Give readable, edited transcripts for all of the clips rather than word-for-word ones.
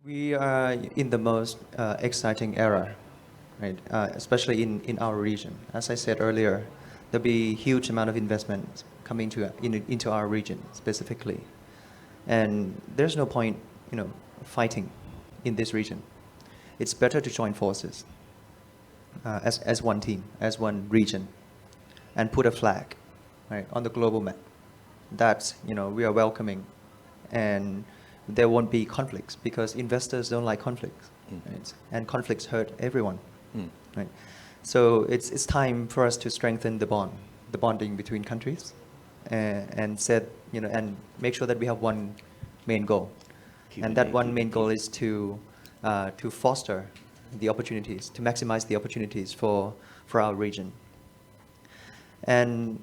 We are in the most exciting era, right? Especially in our region. As I said earlier, there'll be huge amount of investment coming into our region specifically, and there's no point, fighting in this region. It's better to join forces as one team, as one region, and put a flag, right, on the global map. That we are welcoming, and there won't be conflicts because investors don't like conflicts, right? And conflicts hurt everyone, right? So it's time for us to strengthen the bonding between countries, and and make sure that we have one main goal, and that one main goal is to foster the opportunities, to maximize the opportunities for our region. And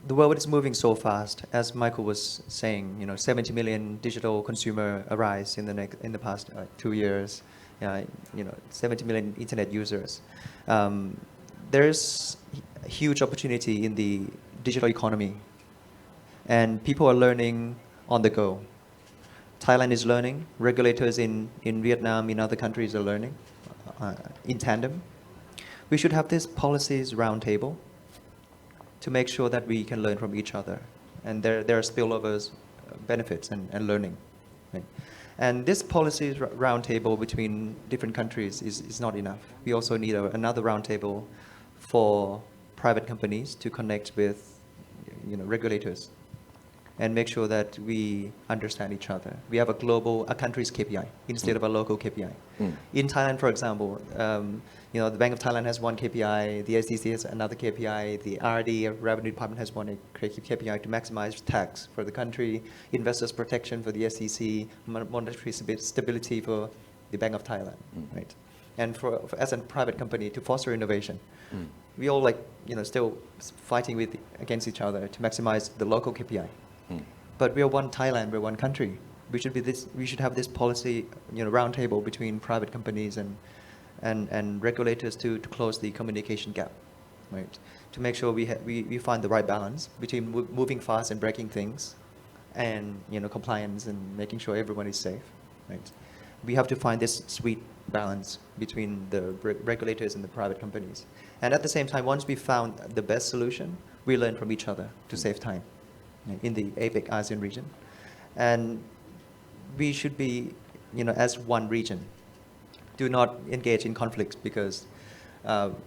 the world is moving so fast, as Michael was saying. 70 million digital consumer arise in the past 2 years. 70 million internet users. There's a huge opportunity in the digital economy, and people are learning on the go. Thailand is learning. Regulators in Vietnam, in other countries are learning in tandem. We should have this policies roundtable to make sure that we can learn from each other, and there are spillovers, benefits, and learning. Right? And this policies roundtable between different countries is not enough. We also need another roundtable for private companies to connect with regulators and make sure that we understand each other. We have a country's KPI instead of a local KPI. In Thailand, for example, the Bank of Thailand has one KPI, the SEC has another KPI, the RD, Revenue Department, has one KPI to maximize tax for the country, investors protection for the SEC, monetary stability for the Bank of Thailand, right? And for as a private company to foster innovation. We all still fighting against each other to maximize the local KPI. But we are one Thailand, we're one country. We should have this policy, roundtable between private companies and regulators to close the communication gap, right? To make sure we find the right balance between moving fast and breaking things, and compliance and making sure everyone is safe, right? We have to find this sweet balance between the regulators and the private companies. And at the same time, once we found the best solution, we learn from each other to save time in the APEC ASEAN region. And we should be, as one region. Do not engage in conflicts because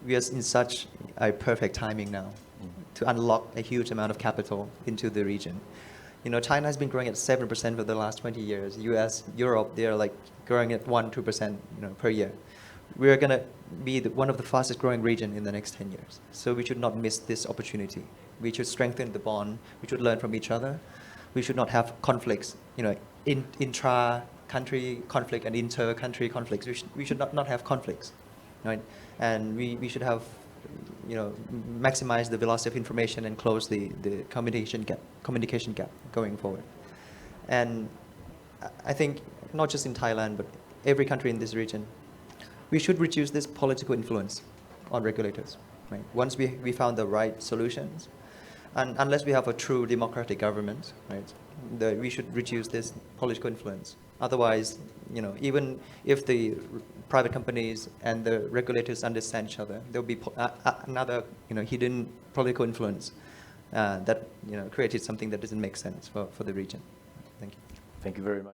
we are in such a perfect timing now to unlock a huge amount of capital into the region. China has been growing at 7% for the last 20 years. US, Europe, they are growing at 1-2% per year. We're going to be one of the fastest growing region in the next 10 years. So we should not miss this opportunity. We should strengthen the bond. We should learn from each other. We should not have conflicts, intra-country conflict and inter-country conflicts. We should not have conflicts, right? And we should have, maximize the velocity of information and close the communication gap going forward. And I think not just in Thailand, but every country in this region, we should reduce this political influence on regulators, right? Once we found the right solutions, and unless we have a true democratic government, right, we should reduce this political influence. Otherwise, even if the private companies and the regulators understand each other, there will be another, hidden political influence that, created something that doesn't make sense for the region. Thank you. Thank you very much.